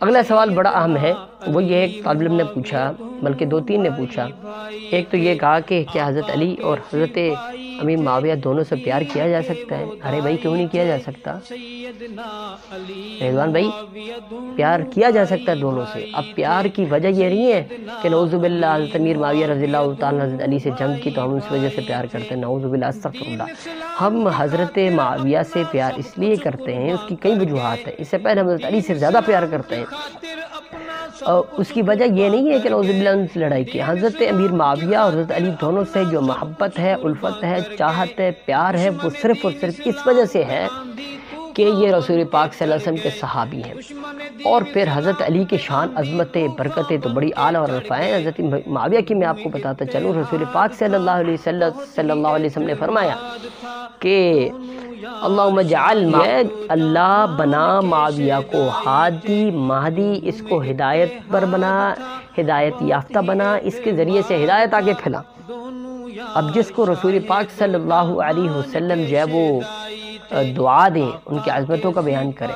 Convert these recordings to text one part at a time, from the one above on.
اگلا سوال بڑا اہم ہے، وہ یہ ایک طالب علم نے پوچھا، بلکہ دو تین نے پوچھا۔ ایک تو یہ کہا کہ کیا حضرت علی اور حضرت امیر معاویہ دونوں سے پیار کیا جا سکتا ہے؟ ارے بھائی کیوں نہیں کیا جا سکتا؟ رضوان بھائی پیار کیا جا سکتا ہے دونوں سے۔ اب پیار کی وجہ یہ نہیں ہے کہ نعوذ باللہ حضرت امیر معاویہ رضی اللہ تعالیٰ حضرت علی سے جنگ کی تو ہم اس وجہ سے پیار کرتے ہیں، نعوذ باللہ استغفر اللہ۔ ہم حضرت معاویہ سے پیار اس لیے کرتے ہیں، اس کی کئی وجوہات ہیں۔ اس سے پہلے ہم حضرت علی سے زیادہ پیار کرتے ہیں، اور اس کی وجہ یہ نہیں ہے کہ نعوذ باللہ ان سے لڑائی کی۔ حضرت امیر معاویہ اور حضرت علی دونوں سے جو محبت ہے، الفت ہے، چاہت ہے، پیار ہے، وہ صرف اور صرف اس وجہ سے ہے کہ یہ رسول پاک صلی اللہ علیہ وسلم کے صحابی ہیں۔ اور پھر حضرت علی کی شان، عظمتیں، برکتیں تو بڑی اعلیٰ اور رفع ہیں۔ حضرت معاویہ کی میں آپ کو بتاتا چلوں، رسول پاک صلی اللہ علیہ وسلم نے فرمایا کہ اللہم اجعل اللہ بنا معاویہ کو ہادی مہدی، اس کو ہدایت پر بنا، ہدایت یافتہ بنا، اس کے ذریعے سے ہدایت آگے پھیلا۔ اب جس کو رسول پاک صلی اللہ علیہ وسلم جو ہے وہ دعا دیں، ان کی عظمتوں کا بیان کریں۔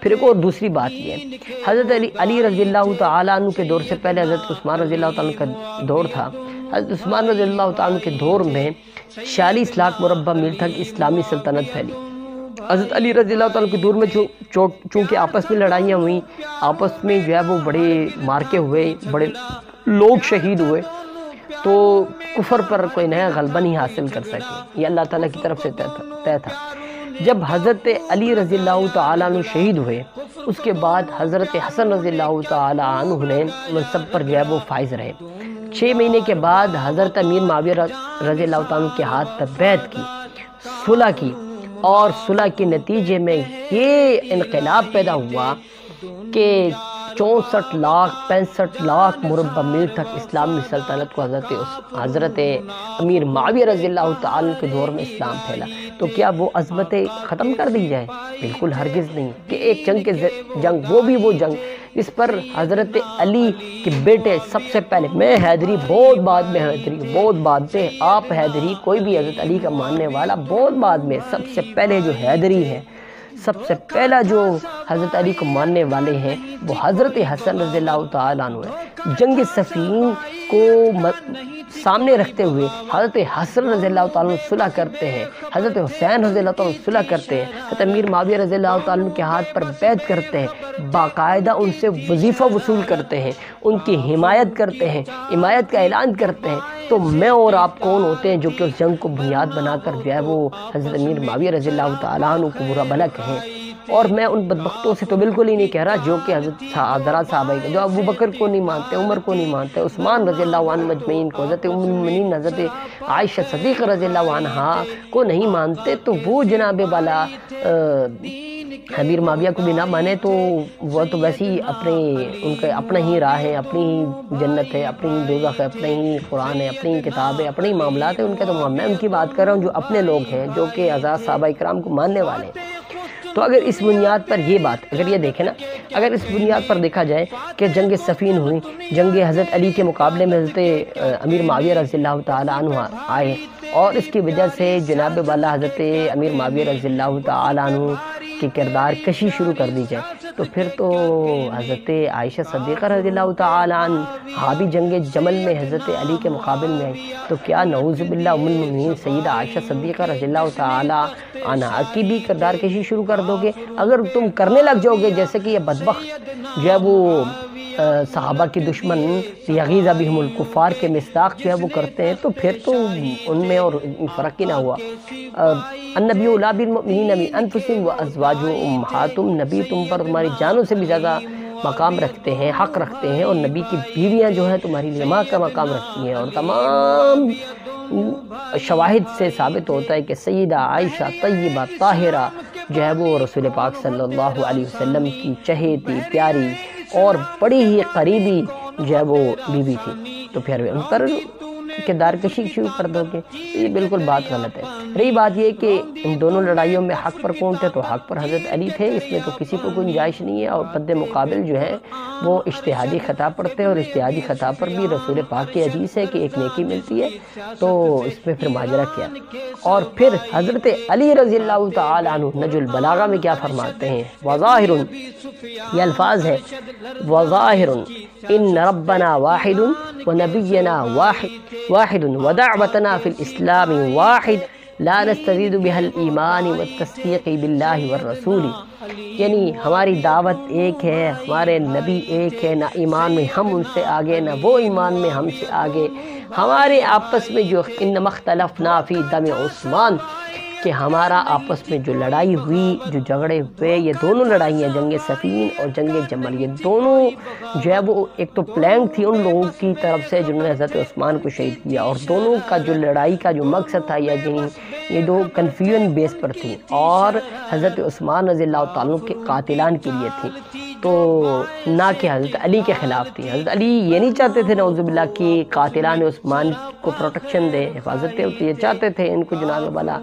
پھر ایک اور دوسری بات یہ ہے، حضرت علی رضی اللہ تعالیٰ عنہ کے دور سے پہلے حضرت عثمان رضی اللہ تعالیٰ عنہ کا دور تھا۔ حضرت عثمان رضی اللہ تعالیٰ عنہ کے دور میں 46 لاکھ مربع میل تک اسلامی سلطنت پھیلی۔ حضرت علی رضی اللہ تعالیٰ عنہ کے دور میں چونکہ آپس میں لڑائیاں ہوئیں، آپس میں جو ہے وہ بڑے مارکے ہوئے، بڑے لوگ شہید ہوئے، تو کفر پر کوئی نیا غلبہ نہیں حاصل کر سکے، یہ اللہ تعالیٰ کی طرف سے طے تھا۔ جب حضرت علی رضی اللہ تعالیٰ عنہ شہید ہوئے، اس کے بعد حضرت حسن رضی اللہ تعالیٰ عنہ نے منصب پر جو ہے وہ فائز رہے۔ 6 مہینے کے بعد حضرت امیر معاویہ رضی اللہ تعالیٰ عنہ کے ہاتھ پر بیعت کی، صلح کی، اور صلح کے نتیجے میں یہ انقلاب پیدا ہوا کہ 64 لاکھ 65 لاکھ مربع میل تک اسلامی سلطنت کو حضرت امیر معاویہ رضی اللہ تعالیٰ کے دور میں اسلام پھیلا۔ تو کیا وہ عظمتیں ختم کر دی جائے؟ بالکل ہرگز نہیں، کہ ایک جنگ وہ بھی وہ جنگ اس پر حضرت علی کے بیٹے سب سے پہلے، میں حیدری بہت بعد میں، بہت بعد میں، آپ حیدری کوئی بھی حضرت علی کا ماننے والا بہت بعد میں، سب سے پہلے جو حیدری ہے، سب سے پہلا جو حضرت علی کو ماننے والے ہیں وہ حضرت حسن رضی اللہ تعالیٰ عنہ ہے۔ جنگ صفین کو سامنے رکھتے ہوئے حضرت حسن رضی اللہ تعالیٰ عنہ صلح کرتے ہیں، حضرت حسین رضی اللہ تعالیٰ عنہ صلح کرتے ہیں، حضرت امیر معاویہ رضی اللہ تعالیٰ عنہ کے ہاتھ پر بیعت کرتے ہیں، باقاعدہ ان سے وظیفہ وصول کرتے ہیں، ان کی حمایت کرتے ہیں، حمایت کا اعلان کرتے ہیں۔ تو میں اور آپ کون ہوتے ہیں جو کہ اس جنگ کو بنیاد بنا کر جو ہے وہ حضرت امیر معاویہ رضی اللہ تعالیٰ عنہ کو برا بھلا کہیں؟ اور میں ان بدبختوں سے تو بالکل ہی نہیں کہہ رہا جو کہ حضرت صحابہ جو ابو بکر کو نہیں مانتے، عمر کو نہیں مانتے، عثمان رضی اللہ عنہ مجمعین کو، حضرت ام المؤمنین حضرت عائشہ صدیقہ رضی اللہ عنہا کو نہیں مانتے، تو وہ جناب والا امیر معاویہ کو بھی نہ مانے تو وہ تو ویسے ہی ان کا اپنا ہی راہ ہے، اپنی ہی جنت ہے، اپنی ہی دوزخ ہے، اپنا ہی قرآن ہے، اپنی ہی کتاب ہے، اپنے ہی معاملات ہیں ان کے۔ تو میں ان کی بات کر رہا ہوں جو اپنے لوگ ہیں، جو کہ آزاد صحابہ کرام کو ماننے والے ہیں۔ تو اگر اس بنیاد پر یہ بات، اگر یہ دیکھیں نا، اگر اس بنیاد پر دیکھا جائے کہ جنگ صفین ہوئی، جنگ حضرت علی کے مقابلے میں حضرت امیر معاویہ رضی اللہ تعالیٰ عنہ آئے، اور اس کی وجہ سے جناب والا حضرت امیر معاویہ رضی اللہ تعالیٰ عنہ کی کردار کشی شروع کر دی جائے، تو پھر تو حضرت عائشہ صدیقہ رضی اللہ تعالیٰ عنہ بھی جنگ جمل میں حضرت علی کے مقابل میں آئی، تو کیا نعوذ باللہ ام المؤمنین سیدہ عائشہ صدیقہ رضی اللہ تعالیٰ عنہ کی بھی کردار کشی شروع کر دو گے؟ اگر تم کرنے لگ جاؤ گے جیسے کہ یہ بدبخت جو ہے وہ صحابہ کی دشمن یغیظ بہم الکفار کے مصداق جو ہے وہ کرتے ہیں، تو پھر تو ان میں اور فرق ہی نہ ہوا۔ النبی اولیٰ بالمؤمنین من انفسہم وازواجہ امہاتہم، نبی تم پر تمہاری جانوں سے بھی زیادہ مقام رکھتے ہیں، حق رکھتے ہیں، اور نبی کی بیویاں جو ہیں تمہاری لیے ماں کا مقام رکھتی ہیں، اور تمام شواہد سے ثابت ہوتا ہے کہ سیدہ عائشہ طیبہ طاہرہ جو ہے وہ رسول پاک صلی اللہ علیہ وسلم کی چہیتی پیاری اور بڑی ہی قریبی جو ہے وہ بیوی تھی۔ تو پھر ان پر کردار کشی شروع کر دو گے، یہ بالکل بات غلط ہے۔ رہی بات یہ کہ ان دونوں لڑائیوں میں حق پر کون تھے، تو حق پر حضرت علی تھے، اس میں تو کسی کو گنجائش نہیں ہے، اور بد مقابل جو ہے وہ اجتہادی خطا پر تھے، اور اجتہادی خطا پر بھی رسول پاک کی حدیث ہے کہ ایک نیکی ملتی ہے، تو اس میں پھر ماجرا کیا۔ اور پھر حضرت علی رضی اللہ تعالی عنہ نہج البلاغہ میں کیا فرماتے ہیں، وظاہر، یہ الفاظ ہے، وظاہر ان ربنا واحد ونبینا واحد ودعوتنا فی الاسلام واحد لا نستزید بها الایمان والتصدیق باللہ والرسول، یعنی ہماری دعوت ایک ہے، ہمارے نبی ایک ہے، نہ ایمان میں ہم ان سے آگے نہ وہ ایمان میں ہم سے آگے، ہمارے آپس میں جو انما اختلفنا فی دم عثمان، کہ ہمارا آپس میں جو لڑائی ہوئی، جو جھگڑے ہوئے، یہ دونوں لڑائیاں جنگ صفین اور جنگ جمل، یہ دونوں جو ہے وہ ایک تو پلان تھی ان لوگوں کی طرف سے جنہوں نے حضرت عثمان کو شہید کیا، اور دونوں کا جو لڑائی کا جو مقصد تھا یہ دو کنفیوژن بیس پر تھی، اور حضرت عثمان رضی اللہ تعالیٰ کے قاتلان کے لیے تھی، تو نہ کہ حضرت علی کے خلاف تھی۔ حضرت علی یہ نہیں چاہتے تھے نعوذ باللہ کہ قاتلان عثمان کو پروٹیکشن دے، حفاظت دے، یہ چاہتے تھے ان کو جناب والا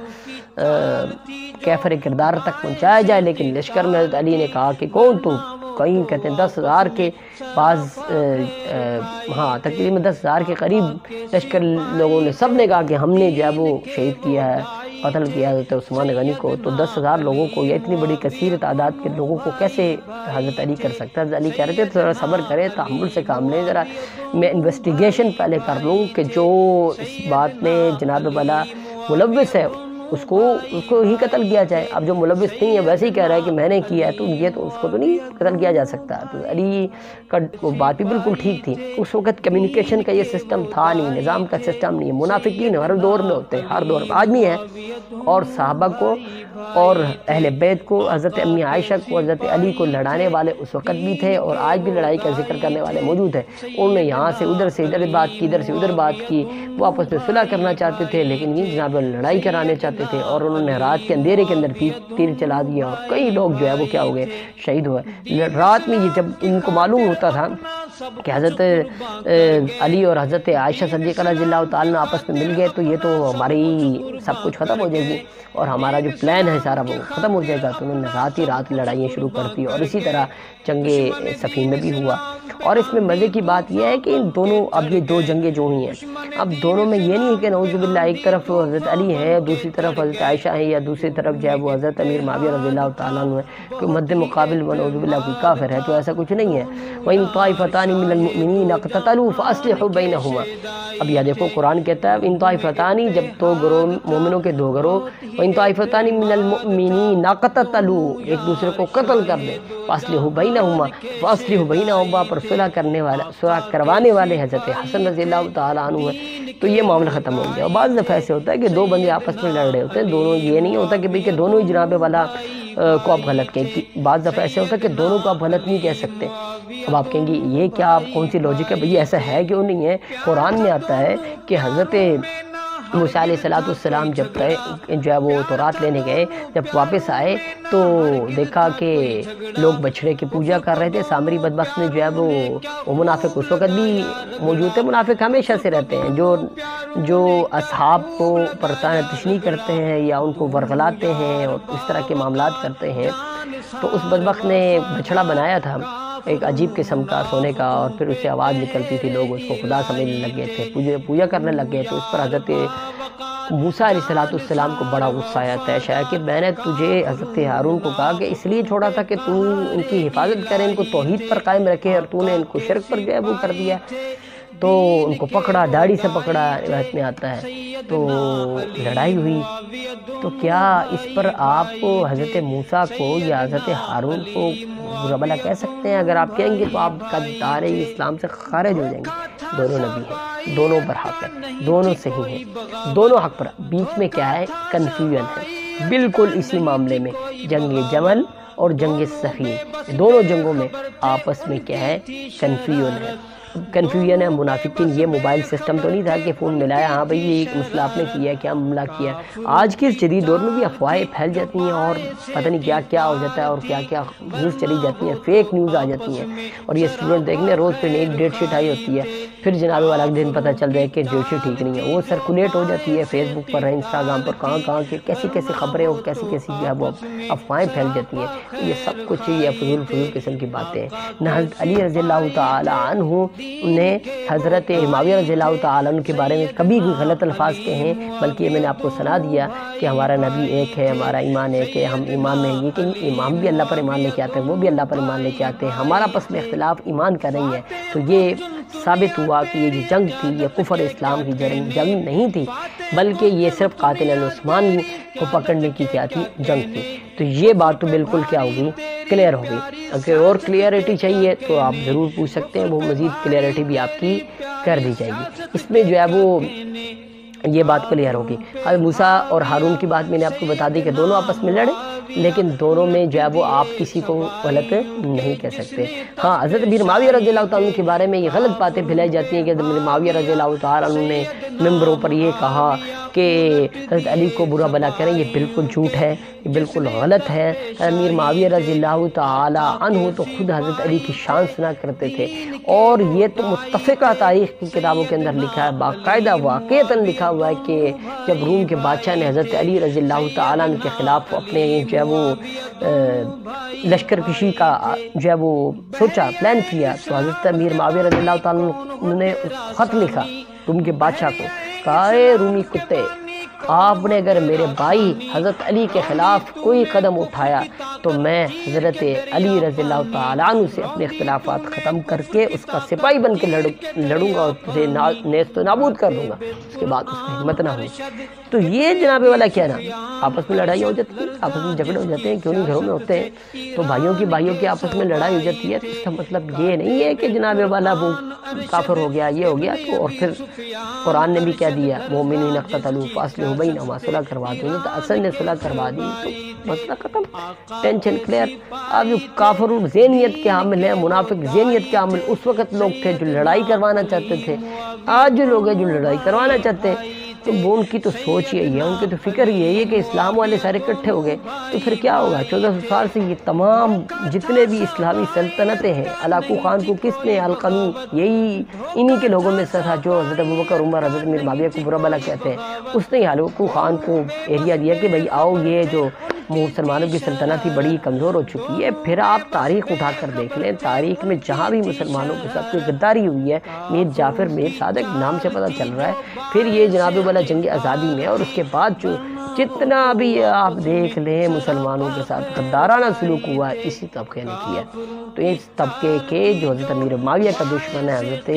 کیفر کردار تک پہنچایا جائے، لیکن لشکر میں حضرت علی نے کہا کہ کون تو، کہیں کہتے ہیں 10,000 کے بعض تقریباً 10,000 کے قریب لشکر لوگوں نے، سب نے کہا کہ ہم نے جو ہے وہ شہید کیا ہے، قتل کیا حضرت عثمان غنی کو، تو 10,000 لوگوں کو یا اتنی بڑی کثیر تعداد کے لوگوں کو کیسے حضرت علی کر سکتا ہے؟ حضرت علی کہہ رہے تھے ذرا صبر کرے، تحمل سے کام لیں، ذرا میں انویسٹیگیشن پہلے کر لوں کہ جو اس بات میں جناب والا ملوث ہے اس کو ہی قتل کیا جائے۔ اب جو ملوث نہیں ہے ویسے ہی کہہ رہا ہے کہ میں نے کیا ہے، تو یہ تو اس کو تو نہیں قتل کیا جا سکتا۔ تو علی کا وہ بات بھی بالکل ٹھیک تھی، اس وقت کمیونیکیشن کا یہ سسٹم تھا نہیں، نظام کا سسٹم نہیں ہے، منافقین ہر دور میں ہوتے ہیں، ہر دور میں آج بھی ہیں، اور صحابہ کو اور اہل بیت کو، حضرت امی عائشہ کو، حضرت علی کو لڑانے والے اس وقت بھی تھے، اور آج بھی لڑائی کا ذکر کرنے والے موجود ہیں۔ انہوں نے یہاں سے ادھر بات کی، ادھر سے ادھر بات کی، وہ آپس میں صلح کرنا چاہتے تھے، لیکن یہ جناب لڑائی کرانے چاہتے تھے، اور انہوں نے رات کے اندھیرے کے اندر تیر چلا دیا، اور کئی لوگ جو ہے وہ کیا ہو گئے، شہید ہوئے رات میں۔ یہ جب ان کو معلوم ہوتا تھا کہ حضرت علی اور حضرت عائشہ صدیقہ رضی اللہ تعالیٰ آپس میں مل گئے، تو یہ تو ہماری سب کچھ ختم ہو جائے گی، اور ہمارا جو پلان ہے سارا وہ ختم ہو جائے گا، تو انہوں نے رات لڑائیاں شروع کر دی، اور اسی طرح جنگ صفین میں بھی ہوا۔ اور اس میں مزے کی بات یہ ہے کہ ان دونوں، اب یہ دو جنگیں جو ہوئی ہیں، اب دونوں میں یہ نہیں ہے کہ نعوذ باللہ ایک طرف حضرت علی ہے، دوسری طرف حضرت عائشہ ہے، یا دوسری طرف جو ہے وہ حضرت امیر معاویہ رضی اللہ تعالیٰ عنہ ہے، کوئی مد مقابل نعوذ باللہ کوئی کافر ہے، تو ایسا کچھ نہیں ہے۔ وَإِن طَائِفَتَانِ مِنَ الْمُؤْمِنِينَ اقْتَتَلُوا فَأَصْلِحُوا بَيْنَهُمَا، اب یہ دیکھو قرآن کہتا ہے ان طائفتانی، جب دو گروہ مومنوں کے دو گروہ، وَإِن طَائِفَتَانِ مِنَ الْمُؤْمِنِينَ اقْتَتَلُوا، ایک دوسرے کو قتل کر دیں، فَأَصْلِحُوا بَيْنَهُمَا، فَأَصْلِحُوا بَيْنَهُمَا پر صلح کروانے والے حضرت حسن رضی اللہ تعالیٰ عنہ ہے، تو یہ معاملہ ختم ہو گیا۔ اور بعض دفعہ ایسے ہوتا ہے کہ دو بندے آپس میں لڑ رہے ہوتے ہیں، دونوں، یہ نہیں ہوتا کہ بھئی کہ دونوں ہی جناب والا کو آپ غلط کہیں، بعض دفعہ ایسے ہوتا ہے کہ دونوں کو آپ غلط نہیں کہہ سکتے۔ اب آپ کہیں گے یہ کیا، آپ کون سی لاجک ہے بھئی، ایسا ہے کیوں نہیں ہے؟ قرآن میں آتا ہے کہ حضرت موسیٰ علیہ السلام جب جو ہے وہ تورات لینے گئے، جب واپس آئے تو دیکھا کہ لوگ بچھڑے کی پوجا کر رہے تھے۔ سامری بدبخت نے جو ہے وہ منافق اس وقت بھی موجود تھے، منافق ہمیشہ سے رہتے ہیں، جو اصحاب کو پرتانہ تشنی کرتے ہیں یا ان کو ورغلاتے ہیں اور اس طرح کے معاملات کرتے ہیں۔ تو اس بدبخت نے بچھڑا بنایا تھا ایک عجیب قسم کا سونے کا، اور پھر اسے آواز نکلتی تھی، لوگ اس کو خدا سمجھنے لگ گئے تھے، پوجا کرنے لگ گئے۔ تو اس پر حضرت موسیٰ علیہ السلام کو بڑا غصہ آیا، طیش آیا کہ میں نے تجھے حضرت ہارون کو کہا کہ اس لیے چھوڑا تھا کہ تو ان کی حفاظت کرے، ان کو توحید پر قائم رکھے، اور تو نے ان کو شرک پر جو ہے وہ کر دیا۔ تو ان کو پکڑا، داڑھی سے پکڑا، روایت میں آتا ہے، تو لڑائی ہوئی۔ تو کیا اس پر آپ حضرت موسیٰ کو یا حضرت ہارون کو برا بھلا کہہ سکتے ہیں؟ اگر آپ کہیں گے تو آپ کا دائرہ اسلام سے خارج ہو جائیں گے۔ دونوں نبی ہیں، دونوں پر حق ہے، دونوں صحیح ہیں، دونوں حق پر۔ بیچ میں کیا ہے؟ کنفیوژن ہے، بالکل اسی معاملے میں جنگ جمل اور جنگ صفین، دونوں جنگوں میں آپس میں کیا ہے؟ کنفیوژن ہے۔ منافقین، یہ موبائل سسٹم تو نہیں تھا کہ فون ملایا، ہاں بھئی یہ ایک مسئلہ آپ نے کیا، کیا معاملہ کیا۔ آج کے اس جدید دور میں بھی افواہیں پھیل جاتی ہیں، اور پتہ نہیں کیا کیا ہو جاتا ہے، اور کیا کیا نیوز چلی جاتی ہیں، فیک نیوز آ جاتی ہیں، اور یہ اسٹوڈنٹ دیکھنے روز پہ ایک ڈیٹ شیٹ آئی ہوتی ہے پھر جناب والا دن پتہ چل جائے کہ جوشی ٹھیک نہیں ہے، وہ سرکولیٹ ہو جاتی ہے فیس بک پر، انسٹاگرام پر، کہاں کی کیسی خبریں اور کیسی جو ہے وہ افواہیں پھیل جاتی ہیں۔ یہ سب کچھ یہ فضول قسم کی باتیں ہیں۔ نہ حضرت علی رضی اللہ تعالی عنہ نے حضرت معاویہ رضی اللہ تعالی عنہ کے بارے میں کبھی بھی غلط الفاظ کہے ہیں، بلکہ میں نے آپ کو سنا دیا کہ ہمارا نبی ایک ہے، ہمارا ایمان ایک ہے، ہم ایمان میں یہ کہ امام بھی اللہ پر ایمان لے کے آتے ہیں، وہ بھی اللہ پر ایمان لے کے آتے ہیں، ہمارا پس میں اختلاف ایمان کا نہیں ہے۔ تو یہ ثابت ہوا کہ یہ جو جنگ تھی یہ کفر اسلام کی جنگ نہیں تھی، بلکہ یہ صرف قاتل عثمان کو پکڑنے کی کیا تھی، جنگ تھی۔ تو یہ بات تو بالکل کیا ہوگی، کلیئر ہوگی۔ اگر اور کلیئرٹی چاہیے تو آپ ضرور پوچھ سکتے ہیں، وہ مزید کلیئرٹی بھی آپ کی کر دی جائے گی۔ اس میں جو ہے وہ یہ بات کلیئر ہوگی۔ حضرت موسیٰ اور ہارون کی بات میں نے آپ کو بتا دی کہ دونوں آپس میں لڑے، لیکن دونوں میں جو ہے وہ آپ کسی کو غلط نہیں کہہ سکتے۔ ہاں، حضرت امیر معاویہ رضی اللہ تعالیٰ عنہ کے بارے میں یہ غلط باتیں پھیلائی جاتی ہیں کہ حضرت معاویہ رضی اللہ تعالیٰ عنہ نے ممبروں پر یہ کہا کہ حضرت علی کو برا بھلا کریں، یہ بالکل جھوٹ ہے، یہ بالکل غلط ہے۔ امیر معاویہ رضی اللہ تعالی عنہ تو خود حضرت علی کی شان سنا کرتے تھے، اور یہ تو متفقہ تاریخ کی کتابوں کے اندر لکھا ہے، باقاعدہ واقعتاً لکھا ہوا ہے کہ جب روم کے بادشاہ نے حضرت علی رضی اللہ تعالیٰ عنہ کے خلاف اپنے جو ہے وہ لشکر کشی کا جو ہے وہ سوچا، پلان کیا، تو حضرت امیر معاویہ رضی اللہ تعالیٰ عنہ نے خط لکھا روم کے بادشاہ کو، کہا اے رومی کتے، آپ نے اگر میرے بھائی حضرت علی کے خلاف کوئی قدم اٹھایا تو میں حضرت علی رضی اللہ تعالیٰ عنہ سے اپنے اختلافات ختم کر کے اس کا سپاہی بن کے لڑوں گا اور اسے نیست و نابود کر دوں گا، اس کے بعد اس میں ہمت نہ ہوئی۔ تو یہ جناب والا کیا نا، آپس میں لڑائی ہو جاتی ہے، آپس میں جھگڑے ہو جاتے ہیں، کیوں نہیں گھروں میں ہوتے ہیں، تو بھائیوں کی آپس میں لڑائی ہو جاتی ہے، تو اس کا مطلب یہ نہیں ہے کہ جناب والا وہ کافر ہو گیا، یہ ہو گیا۔ تو اور پھر قرآن نے بھی کہہ دیا مومنین اقتتلوا فاصلحوا بینہما، صلح کروا دیں، تو اصل نے صلح کروا دی تو مسئلہ ختم، ٹینشن کلیئر۔ اب جو کافر ذہنیت کے حامل ہیں، منافق ذہنیت کے حامل اس وقت لوگ تھے جو لڑائی کروانا چاہتے تھے، آج جو لوگ ہیں جو لڑائی کروانا چاہتے ہیں، تو وہ ان کی تو سوچ یہی ہے، ان کی تو فکر یہی ہے کہ اسلام والے سارے اکٹھے ہو گئے تو پھر کیا ہوگا۔ 1400 سال سے یہ تمام جتنے بھی اسلامی سلطنتیں ہیں، علاقو خان کو کس نے القمی، یہی انہی کے لوگوں میں سے تھا جو حضرت ابوبکر عمر حضرت امیر معاویہ کو برا بھلا کہتے ہیں، اس نے علاقو خان کو ایریا دیا کہ بھائی آؤ، یہ جو مسلمانوں کی سلطنت ہی بڑی کمزور ہو چکی ہے۔ پھر آپ تاریخ اٹھا کر دیکھ لیں، تاریخ میں جہاں بھی مسلمانوں کے ساتھ کوئی غداری ہوئی ہے، میر جعفر، میر صادق نام سے پتہ چل رہا ہے، پھر یہ جناب والا جنگ آزادی میں، اور اس کے بعد جو جتنا بھی آپ دیکھ لیں مسلمانوں کے ساتھ غدارانہ سلوک ہوا ہے، اسی طبقے نے کیا۔ تو اس طبقے کے جو حضرت امیر معاویہ کا دشمن ہے، حضرت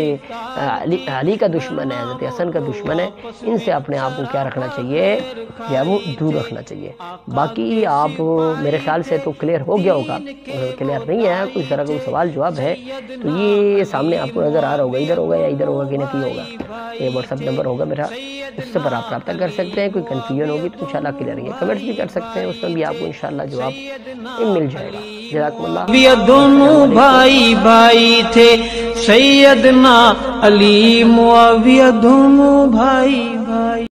علی کا دشمن ہے، حضرت حسن کا دشمن ہے، ان سے اپنے آپ کو کیا رکھنا چاہیے، جو ہے وہ دور رکھنا چاہیے۔ باقی آپ میرے خیال سے تو کلیئر ہو گیا ہوگا، کلیئر نہیں ہے کوئی ذرا کوئی سوال جواب ہے تو یہ سامنے آپ کو نظر آ رہا ہوگا، ادھر ہوگا یا ادھر ہوگا کہ نہیں ہوگا، یہ واٹس ایپ نمبر ہوگا میرا، اس سے پر آپ رابطہ کر سکتے ہیں۔ کوئی کنفیوژن ہوگی تو انشاءاللہ کلیئر ہے، کمنٹس بھی کر سکتے ہیں، اس میں بھی آپ کو انشاءاللہ جواب مل جائے گا۔ جزاکم اللہ۔ دونوں بھائی تھے، سیدنا علی معاویہ دونوں بھائی